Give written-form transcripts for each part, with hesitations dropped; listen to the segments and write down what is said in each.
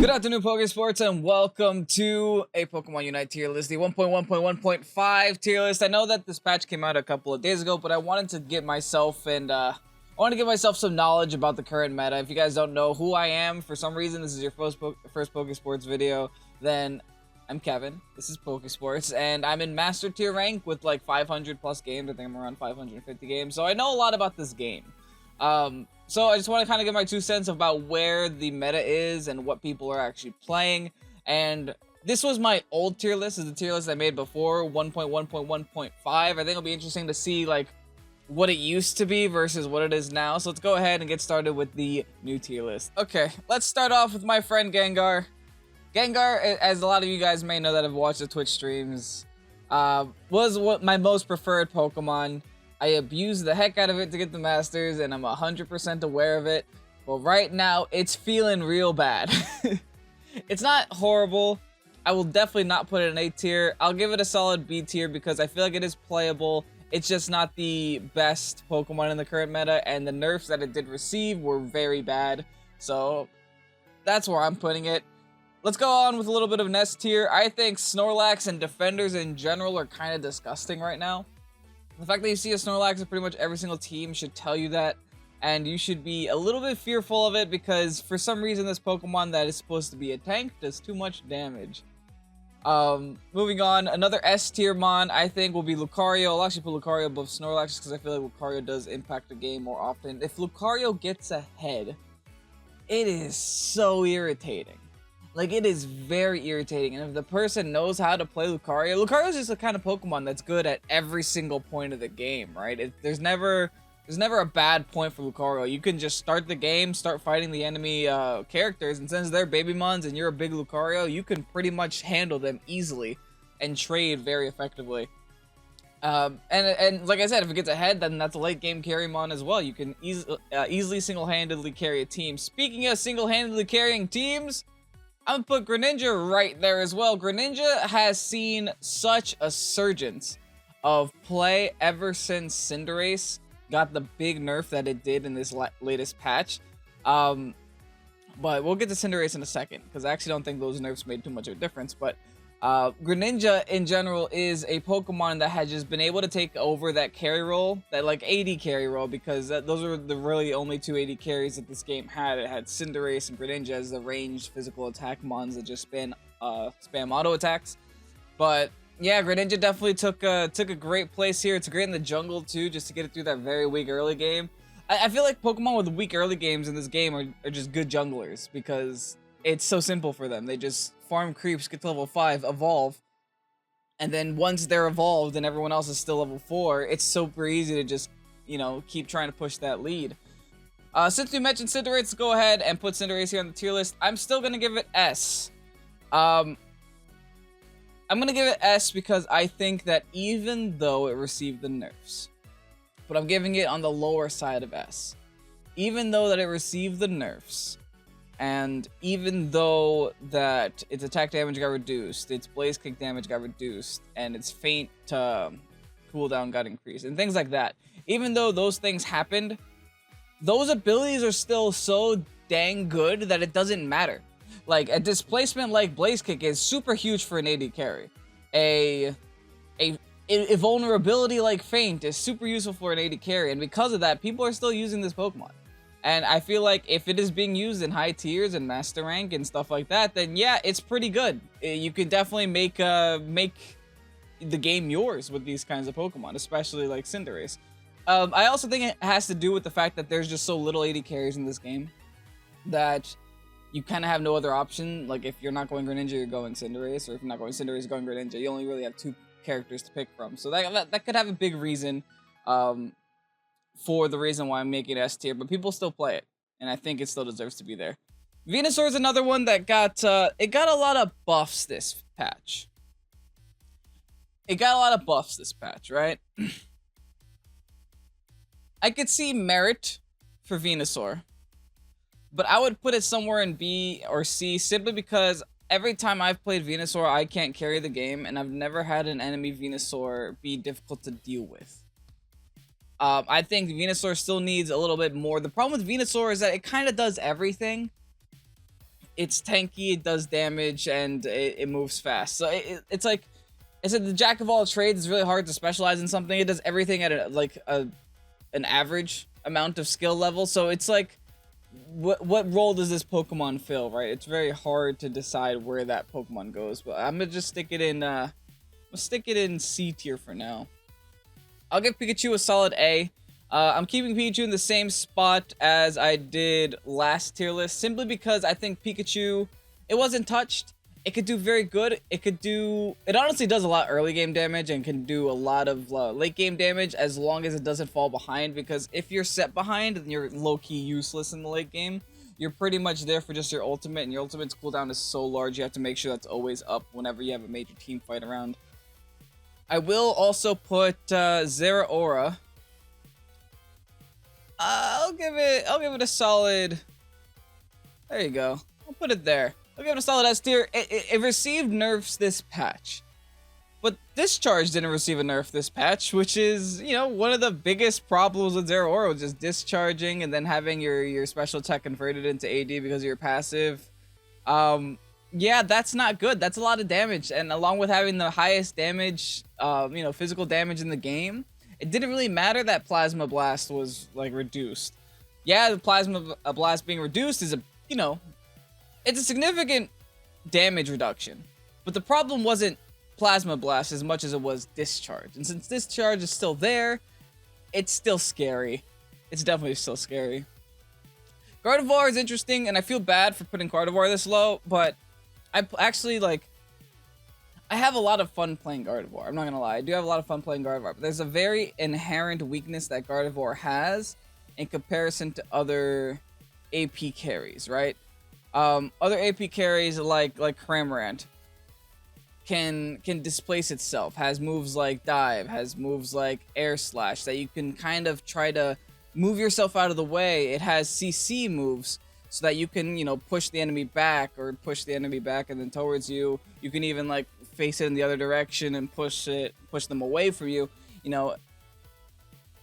Good afternoon, Pokésports, and welcome to a Pokemon Unite tier list, the 1.1.1.5 tier list. I know that this patch came out a couple of days ago, but I wanted to get myself some knowledge about the current meta. If you guys don't know who I am, for some reason this is your first Pokésports video, then I'm Kevin. This is Pokésports, and I'm in Master tier rank with like 500 plus games. I think I'm around 550 games, so I know a lot about this game. So I just want to kind of get my 2 cents about where the meta is and what people are actually playing. And this was my old tier list. This is the tier list I made before 1.1.1.5. I think it'll be interesting to see like what it used to be versus what it is now. So let's go ahead and get started with the new tier list. Okay, let's start off with my friend Gengar. Gengar, as a lot of you guys may know that have watched the Twitch streams, was my most preferred Pokemon. I abused the heck out of it to get the Masters, and I'm 100% aware of it. But right now, it's feeling real bad. It's not horrible. I will definitely not put it in A tier. I'll give it a solid B tier because I feel like it is playable. It's just not the best Pokemon in the current meta, and the nerfs that it did receive were very bad. So that's where I'm putting it. Let's go on with a little bit of an S tier. I think Snorlax and Defenders in general are kind of disgusting right now. The fact that you see a Snorlax in pretty much every single team should tell you that, and you should be a little bit fearful of it because for some reason this Pokemon that is supposed to be a tank does too much damage. Moving on, another S tier mon I think will be Lucario. I'll actually put Lucario above Snorlax because I feel like Lucario does impact the game more often. If Lucario gets ahead, it is so irritating. Like, it is very irritating, and if the person knows how to play Lucario is just the kind of Pokemon that's good at every single point of the game, right? There's never a bad point for Lucario. You can just start the game, start fighting the enemy characters, and since they're baby mons and you're a big Lucario, you can pretty much handle them easily and trade very effectively. And like I said, if it gets ahead, then that's a late game carry mon as well. You can easily single-handedly carry a team. Speaking of single-handedly carrying teams, I'm gonna put Greninja right there as well. Greninja has seen such a surgence of play ever since Cinderace got the big nerf that it did in this latest patch. But we'll get to Cinderace in a second, because I actually don't think those nerfs made too much of a difference. But Greninja in general is a Pokemon that has just been able to take over that carry role, that like AD carry role, because those are the really only 2 AD carries that this game had. It had Cinderace and Greninja as the ranged physical attack mons that just spam auto attacks. But yeah, Greninja definitely took a great place here. It's great in the jungle too, just to get it through that very weak early game. I feel like Pokemon with weak early games in this game are just good junglers because it's so simple for them. They just farm creeps, get to level 5, evolve, and then once they're evolved and everyone else is still level 4, it's super easy to just, you know, keep trying to push that lead. Since we mentioned Cinderace, let's go ahead and put Cinderace here on the tier list. I'm still gonna give it S. I'm gonna give it S because I think that even though it received the nerfs, but I'm giving it on the lower side of S. Even though that it received the nerfs, and even though that its attack damage got reduced, its blaze kick damage got reduced, and its faint cooldown got increased, and things like that. Even though those things happened, those abilities are still so dang good that it doesn't matter. Like, a displacement like blaze kick is super huge for an AD carry. A vulnerability like feint is super useful for an AD carry, and because of that, people are still using this Pokemon. And I feel like if it is being used in high tiers and master rank and stuff like that, then yeah, it's pretty good. You can definitely make the game yours with these kinds of Pokemon, especially like Cinderace. I also think it has to do with the fact that there's just so little AD carries in this game that you kind of have no other option. Like, if you're not going Greninja, you're going Cinderace, or if you're not going Cinderace, you're going Greninja. You only really have 2 characters to pick from. So that could have a big reason for the reason why I'm making it S tier, but people still play it, and I think it still deserves to be there. Venusaur is another one that got a lot of buffs this patch. It got a lot of buffs this patch, right? I could see merit for Venusaur, but I would put it somewhere in B or C simply because every time I've played Venusaur, I can't carry the game, and I've never had an enemy Venusaur be difficult to deal with. I think Venusaur still needs a little bit more. The problem with Venusaur is that it kind of does everything. it's tanky, it does damage, and it moves fast. So it's like I said, the jack of all trades is really hard to specialize in something. It does everything at an average amount of skill level. So it's like, what role does this Pokemon fill, right? It's very hard to decide where that Pokemon goes. But I'm gonna just stick it in. I'll stick it in C tier for now. I'll give Pikachu a solid A. I'm keeping Pikachu in the same spot as I did last tier list, simply because I think Pikachu, it wasn't touched. It could do very good. It honestly does a lot early game damage and can do a lot of late game damage as long as it doesn't fall behind, because if you're set behind, then you're low-key useless in the late game. You're pretty much there for just your ultimate, and your ultimate's cooldown is so large, you have to make sure that's always up whenever you have a major team fight around. I will also put Zeraora. I'll give it a solid. There you go. I'll put it there. I'll give it a solid S tier. It received nerfs this patch, but Discharge didn't receive a nerf this patch, which is, you know, one of the biggest problems with Zeraora, was just discharging and then having your special attack converted into AD because of your passive. Yeah, that's not good. That's a lot of damage, and along with having the highest damage, you know, physical damage in the game, it didn't really matter that Plasma Blast was like reduced. Yeah, the Plasma Blast being reduced is you know, it's a significant damage reduction, but the problem wasn't Plasma Blast as much as it was Discharge. And since Discharge is still there, it's still scary. It's definitely still scary. Gardevoir is interesting, and I feel bad for putting Gardevoir this low, but I actually, like, I have a lot of fun playing Gardevoir. I'm not gonna lie, I do have a lot of fun playing Gardevoir, but there's a very inherent weakness that Gardevoir has in comparison to other AP carries, right? Other AP carries like Cramorant can displace itself, has moves like Dive, has moves like Air Slash that you can kind of try to move yourself out of the way. It has CC moves so that you can, you know, push the enemy back and then towards you. You can even like face it in the other direction and push them away from you. You know,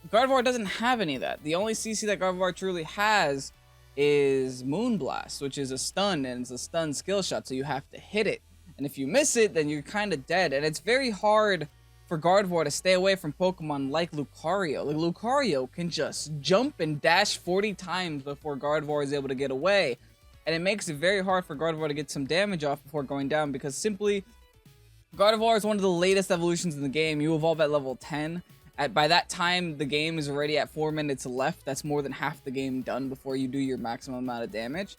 Gardevoir doesn't have any of that. The only CC that Gardevoir truly has is Moonblast, which is a stun, and it's a stun skill shot, so you have to hit it. And if you miss it, then you're kind of dead. And it's very hard for Gardevoir to stay away from Pokemon like Lucario. Like, Lucario can just jump and dash 40 times before Gardevoir is able to get away. And it makes it very hard for Gardevoir to get some damage off before going down, because simply, Gardevoir is one of the latest evolutions in the game. You evolve at level 10. By that time, the game is already at 4 minutes left. That's more than half the game done before you do your maximum amount of damage.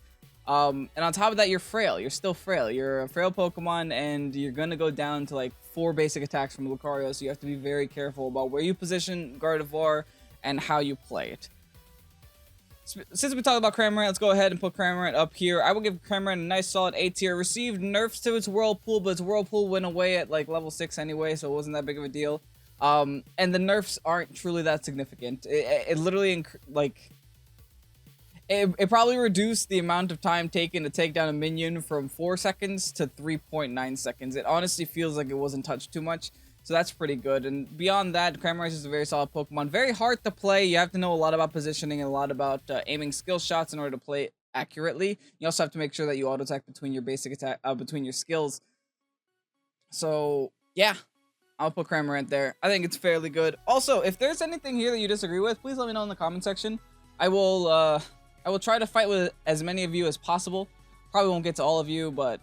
And on top of that, you're frail. You're still frail. You're a frail Pokemon, and you're going to go down to like 4 basic attacks from Lucario, so you have to be very careful about where you position Gardevoir and how you play it. Since we talked about Cramorant, let's go ahead and put Cramorant up here. I will give Cramorant a nice solid A tier. Received nerfs to its Whirlpool, but its Whirlpool went away at like level 6 anyway, so it wasn't that big of a deal. And the nerfs aren't truly that significant. It literally, like, it probably reduced the amount of time taken to take down a minion from 4 seconds to 3.9 seconds. It honestly feels like it wasn't touched too much, so that's pretty good. And beyond that, Cramorant is a very solid Pokemon. Very hard to play. You have to know a lot about positioning and a lot about aiming skill shots in order to play it accurately. You also have to make sure that you auto-attack between your basic attack, between your skills. So, yeah. I'll put Cramorant there. I think it's fairly good. Also, if there's anything here that you disagree with, please let me know in the comment section. I will try to fight with as many of you as possible. Probably won't get to all of you, but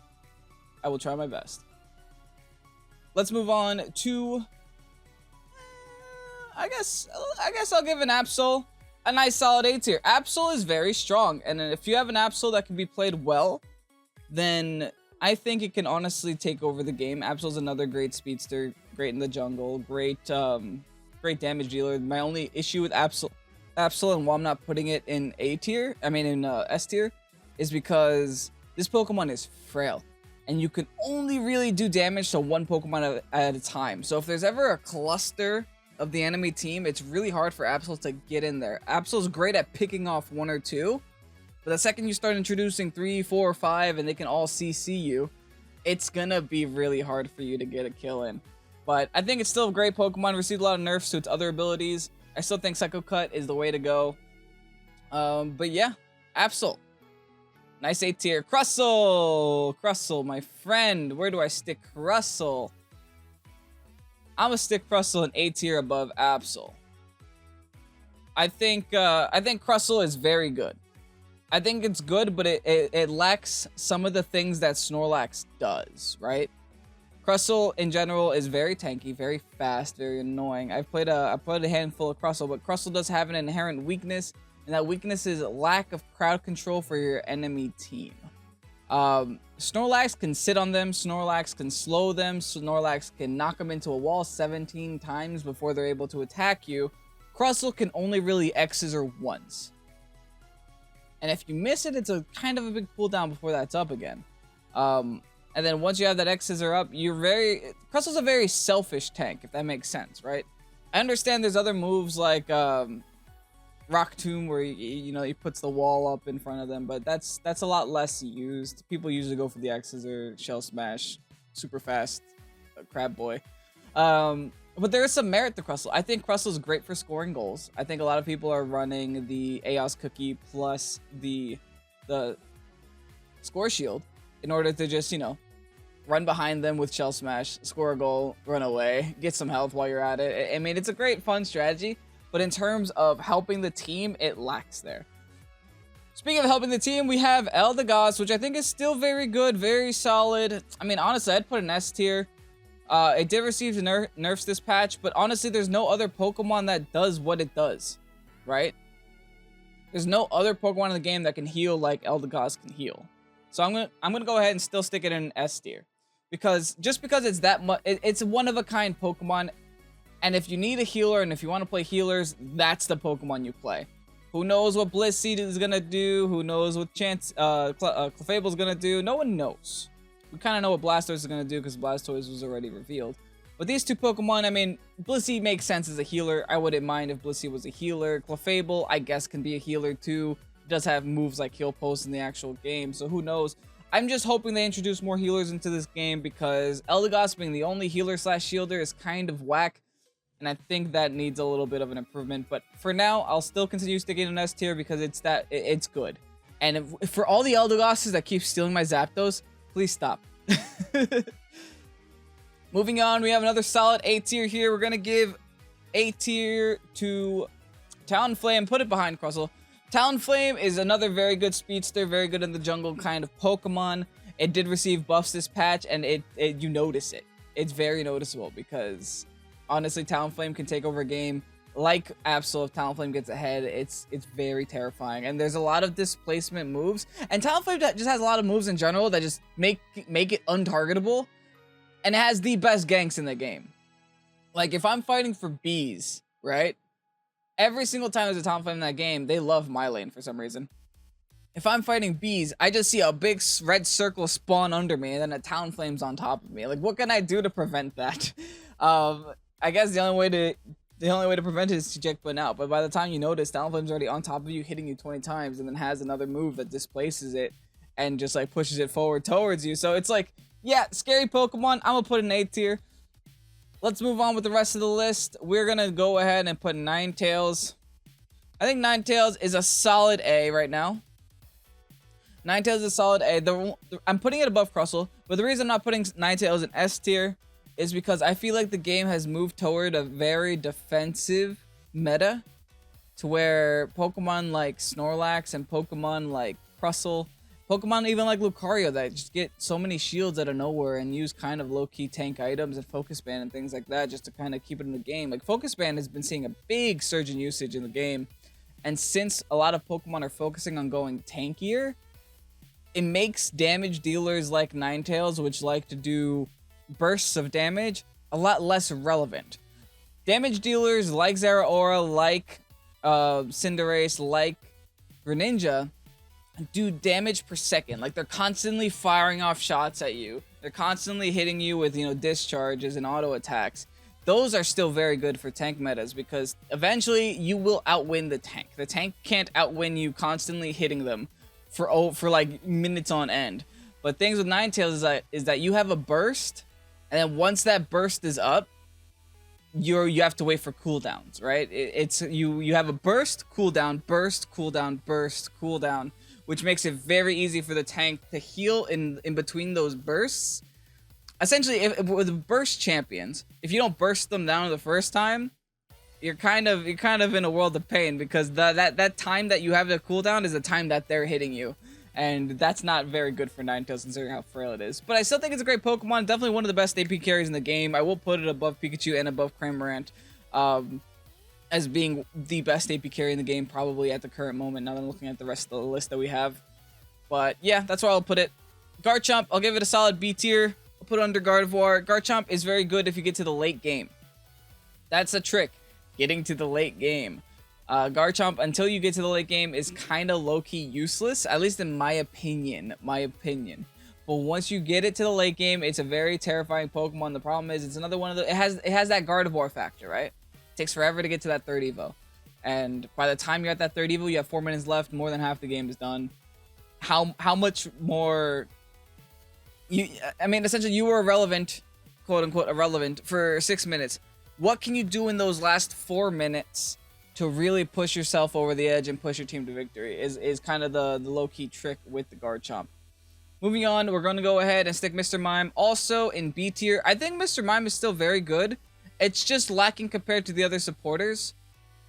I will try my best. Let's move on to, I guess I'll give an Absol a nice solid A tier. Absol is very strong, and if you have an Absol that can be played well, then I think it can honestly take over the game. Absol's another great speedster, great in the jungle, great damage dealer. My only issue with Absol, and why I'm not putting it in S tier, is because this Pokemon is frail, and you can only really do damage to one Pokemon at a time. So if there's ever a cluster of the enemy team, it's really hard for Absol to get in there. Absol's great at picking off 1 or 2, but the second you start introducing 3, 4, 5, and they can all CC you, it's gonna be really hard for you to get a kill in. But I think it's still a great Pokemon. Received a lot of nerfs to its other abilities. I still think Psycho Cut is the way to go. But yeah, Absol. Nice A tier. Crustle, my friend. Where do I stick Crustle? I'm gonna stick Crustle in A tier above Absol. I think Crustle is very good. I think it's good, but it lacks some of the things that Snorlax does, right? Crustle in general is very tanky, very fast, very annoying. I played a handful of Crustle, but Crustle does have an inherent weakness, and that weakness is lack of crowd control for your enemy team. Snorlax can sit on them, Snorlax can slow them, Snorlax can knock them into a wall 17 times before they're able to attack you. Crustle can only really X-Scissor once. And if you miss it, it's a kind of a big cooldown before that's up again. And then once you have that X-Scissor up, Crustle's a very selfish tank, if that makes sense, right? I understand there's other moves like Rock Tomb where he puts the wall up in front of them, but that's a lot less used. People usually go for the X-Scissor, Shell Smash, super fast, Crab Boy. But there is some merit to Crustle. I think Crustle is great for scoring goals. I think a lot of people are running the Aeos Cookie plus the Score Shield in order to just, run behind them with Shell Smash, score a goal, run away, get some health while you're at it. I mean, it's a great, fun strategy, but in terms of helping the team, it lacks there. Speaking of helping the team, we have Eldegoss, which I think is still very good, very solid. I mean, honestly, I'd put an S tier. It did receive nerfs this patch, but honestly, there's no other Pokemon that does what it does, right? There's no other Pokemon in the game that can heal like Eldegoss can heal. So I'm gonna go ahead and still stick it in an S tier. Because it's that much, it's a one-of-a-kind Pokemon, and if you need a healer and if you want to play healers, that's the Pokemon you play. Who knows what Blissey is gonna do? Who knows what Clefable's gonna do? No one knows. We kind of know what Blastoise is gonna do because Blastoise was already revealed. But these two Pokemon, I mean, Blissey makes sense as a healer. I wouldn't mind if Blissey was a healer. Clefable, I guess, can be a healer too. It does have moves like Heal Post in the actual game, so who knows? I'm just hoping they introduce more healers into this game because Eldegoss being the only healer / shielder is kind of whack, and I think that needs a little bit of an improvement. But for now, I'll still continue sticking in S tier because it's good. And for all the Eldegosses that keep stealing my Zapdos, please stop. Moving on, we have another solid A tier here. We're gonna give A tier to Talonflame, put it behind Crustle. Talonflame is another very good speedster, very good in the jungle kind of Pokemon. It did receive buffs this patch, and you notice it. It's very noticeable because, honestly, Talonflame can take over a game like Absol. If Talonflame gets ahead, it's very terrifying. And there's a lot of displacement moves, and Talonflame just has a lot of moves in general that just make it untargetable, and it has the best ganks in the game. Like, if I'm fighting for bees, right? Every single time there's a Talonflame in that game, they love my lane for some reason. If I'm fighting bees, I just see a big red circle spawn under me, and then a Talonflame's on top of me. Like, what can I do to prevent that? I guess the only way to prevent it is to check Bun out. But by the time you notice, Talonflame's already on top of you, hitting you 20 times, and then has another move that displaces it and just like pushes it forward towards you. So it's like, yeah, scary Pokemon. I'm gonna put an A tier. Let's move on with the rest of the list. We're gonna go ahead and put Ninetales. I think Ninetales is a solid A right now. Ninetales is a solid A. I'm putting it above Crustle, but the reason I'm not putting Ninetales in S tier is because I feel like the game has moved toward a very defensive meta to where Pokemon like Snorlax and Pokemon like Crustle, Pokemon even like Lucario that just get so many shields out of nowhere and use kind of low-key tank items and Focus Band and things like that just to kind of keep it in the game. Like, Focus Band has been seeing a big surge in usage in the game, and since a lot of Pokemon are focusing on going tankier, it makes damage dealers like Ninetales, which like to do bursts of damage, a lot less relevant. Damage dealers like Zeraora, like Cinderace, like Greninja do damage per second. Like, they're constantly firing off shots at you. They're constantly hitting you with, discharges and auto attacks. Those are still very good for tank metas because eventually you will outwin the tank. The tank can't outwin you constantly hitting them for like minutes on end. But things with Ninetales is that you have a burst, and then once that burst is up, you have to wait for cooldowns, right? You have a burst, cooldown, burst, cooldown, burst, cooldown. which makes it very easy for the tank to heal in between those bursts. Essentially, if with burst champions, if you don't burst them down the first time, you're kind of in a world of pain, because that time that you have the cooldown is the time that they're hitting you. And that's not very good for Ninetales, considering how frail it is. But I still think it's a great Pokemon. Definitely one of the best AP carries in the game. I will put it above Pikachu and above Cramorant as being the best AP carry in the game, probably at the current moment, now that I'm looking at the rest of the list that we have. But yeah, that's where I'll put it. Garchomp, I'll give it a solid B tier. I'll put it under Gardevoir. Garchomp is very good if you get to the late game. That's a trick, getting to the late game. Garchomp, until you get to the late game, is kind of low-key useless, at least in my opinion. But once you get it to the late game, it's a very terrifying Pokemon. The problem is, it's another one of the... It has that Gardevoir factor, right? It takes forever to get to that 3rd Evo. And by the time you're at that 3rd Evo, you have 4 minutes left. More than half the game is done. How much more... I mean, essentially, you were irrelevant, quote-unquote irrelevant, for 6 minutes. What can you do in those last 4 minutes to really push yourself over the edge and push your team to victory is kind of the low-key trick with the Garchomp. Moving on, we're going to go ahead and stick Mr. Mime also in B tier. I think Mr. Mime is still very good. It's just lacking compared to the other supporters.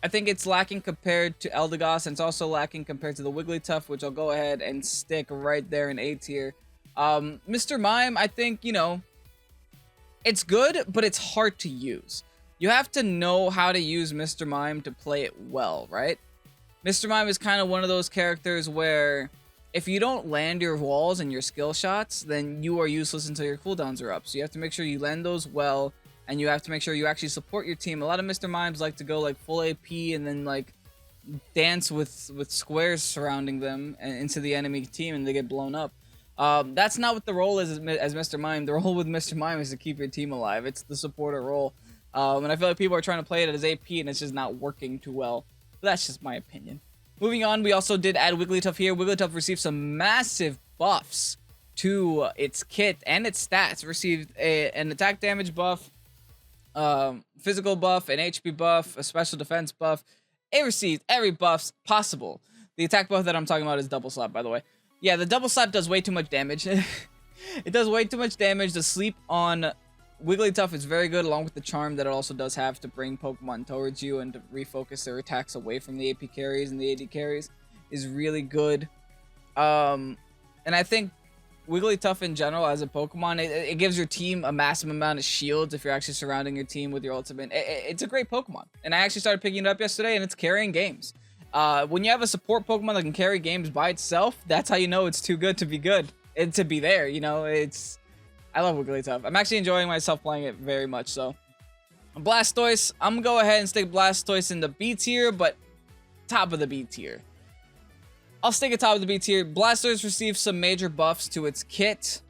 I think it's lacking compared to Eldegoss, and it's also lacking compared to the Wigglytuff, which I'll go ahead and stick right there in A tier. Mr. Mime, I think, you know, it's good, but it's hard to use. You have to know how to use Mr. Mime to play it well, right? Mr. Mime is kind of one of those characters where if you don't land your walls and your skill shots, then you are useless until your cooldowns are up. So you have to make sure you land those well, and you have to make sure you actually support your team. A lot of Mr. Mimes like to go like full AP and then like dance with squares surrounding them and into the enemy team, and they get blown up. That's not what the role is as Mr. Mime. The role with Mr. Mime is to keep your team alive. It's the supporter role. And I feel like people are trying to play it as AP, and it's just not working too well. But that's just my opinion. Moving on, we also did add Wigglytuff here. Wigglytuff received some massive buffs to its kit and its stats. It received an attack damage buff, physical buff, an HP buff, a special defense buff. It received every buff possible. The attack buff that I'm talking about is Double Slap, by the way. Yeah, the Double Slap does way too much damage. It does way too much damage. The sleep on Wigglytuff is very good, along with the charm that it also does have to bring Pokemon towards you and to refocus their attacks away from the AP carries and the AD carries is really good. And I think Wigglytuff in general as a Pokemon, it gives your team a massive amount of shields if you're actually surrounding your team with your ultimate. It's a great Pokemon. And I actually started picking it up yesterday, and it's carrying games. When you have a support Pokemon that can carry games by itself, that's how you know it's too good to be good. And to be there, you know, I love Wigglytuff. I'm actually enjoying myself playing it very much so. Blastoise, I'm gonna go ahead and stick Blastoise in the B tier, but top of the B tier. I'll stick it top of the B tier. Blastoise received some major buffs to its kit.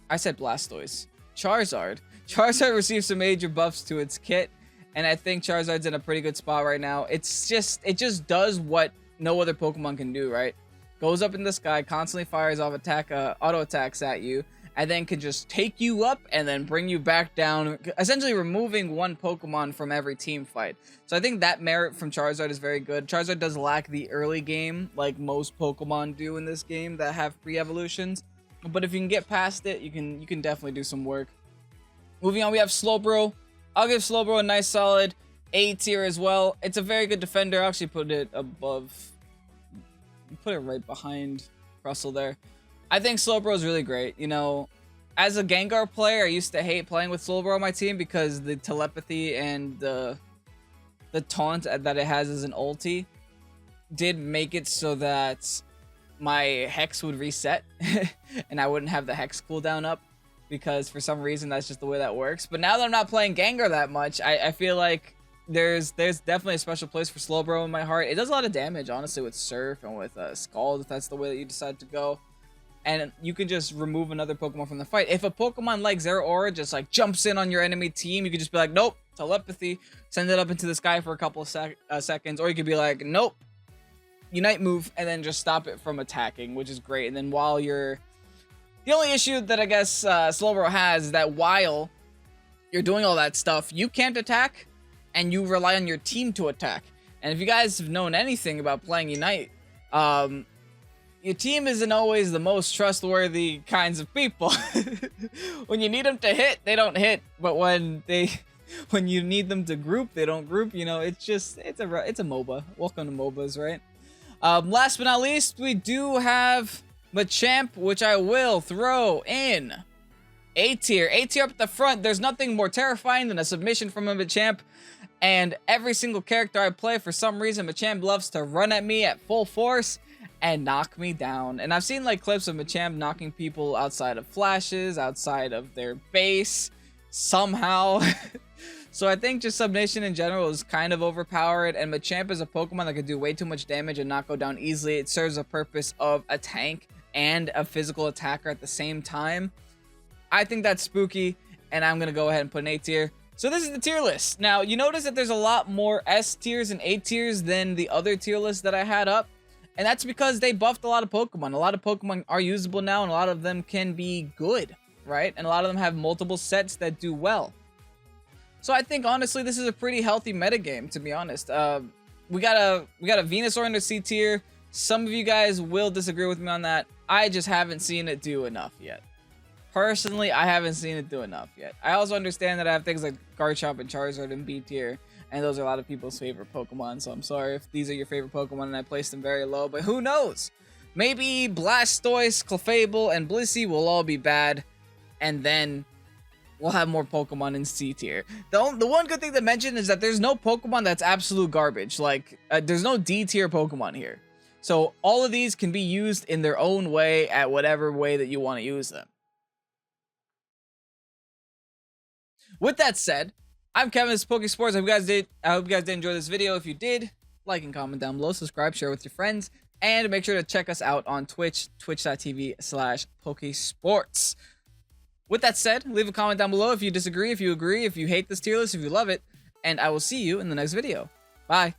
I said Blastoise. Charizard. Charizard received some major buffs to its kit, and I think Charizard's in a pretty good spot right now. It just does what no other Pokemon can do, right? Goes up in the sky, constantly fires off auto attacks at you, and then can just take you up and then bring you back down, essentially removing one Pokemon from every team fight. So I think that merit from Charizard is very good. Charizard does lack the early game, like most Pokemon do in this game that have pre-evolutions. But if you can get past it, you can definitely do some work. Moving on, we have Slowbro. I'll give Slowbro a nice solid A tier as well. It's a very good defender. I'll actually put it above, put it right behind Russell there. I think Slowbro is really great. You know, as a Gengar player, I used to hate playing with Slowbro on my team because the telepathy and the taunt that it has as an ulti did make it so that my Hex would reset and I wouldn't have the Hex cooldown up, because for some reason that's just the way that works. But now that I'm not playing Gengar that much, I feel like there's definitely a special place for Slowbro in my heart. It does a lot of damage, honestly, with Surf and with Scald, if that's the way that you decide to go. And you can just remove another Pokemon from the fight. If a Pokemon like Zeraora just like jumps in on your enemy team, you could just be like, nope, telepathy, send it up into the sky for a couple of seconds. Or you could be like, nope, Unite move, and then just stop it from attacking, which is great. And then while you're... The only issue that I guess Slowbro has is that while you're doing all that stuff, you can't attack, and you rely on your team to attack. And if you guys have known anything about playing Unite, your team isn't always the most trustworthy kinds of people. When you need them to hit, they don't hit. But when you need them to group, they don't group. You know, it's a MOBA. Welcome to MOBAs, right? Last but not least, we do have Machamp, which I will throw in A tier. A tier up at the front. There's nothing more terrifying than a submission from a Machamp. And every single character I play, for some reason, Machamp loves to run at me at full force and knock me down. And I've seen like clips of Machamp knocking people outside of flashes, outside of their base, somehow. So I think just Submission in general is kind of overpowered, and Machamp is a Pokemon that can do way too much damage and not go down easily. It serves a purpose of a tank and a physical attacker at the same time. I think that's spooky, and I'm going to go ahead and put an A tier. So this is the tier list. Now, you notice that there's a lot more S tiers and A tiers than the other tier lists that I had up. And that's because they buffed a lot of Pokemon. A lot of Pokemon are usable now, and a lot of them can be good, right? And a lot of them have multiple sets that do well. So I think, honestly, this is a pretty healthy metagame, to be honest. We got a Venusaur in the C tier. Some of you guys will disagree with me on that. I just haven't seen it do enough yet. Personally, I haven't seen it do enough yet. I also understand that I have things like Garchomp and Charizard in B tier, and those are a lot of people's favorite Pokemon, so I'm sorry if these are your favorite Pokemon and I placed them very low, but who knows? Maybe Blastoise, Clefable, and Blissey will all be bad, and then we'll have more Pokemon in C tier. The one good thing to mention is that there's no Pokemon that's absolute garbage. Like, there's no D tier Pokemon here. So all of these can be used in their own way at whatever way that you want to use them. With that said, I'm Kevin, this is Pokésports. I hope you guys did enjoy this video. If you did, like and comment down below, subscribe, share with your friends, and make sure to check us out on Twitch, twitch.tv/Pokésports. With that said, leave a comment down below if you disagree, if you agree, if you hate this tier list, if you love it, and I will see you in the next video. Bye.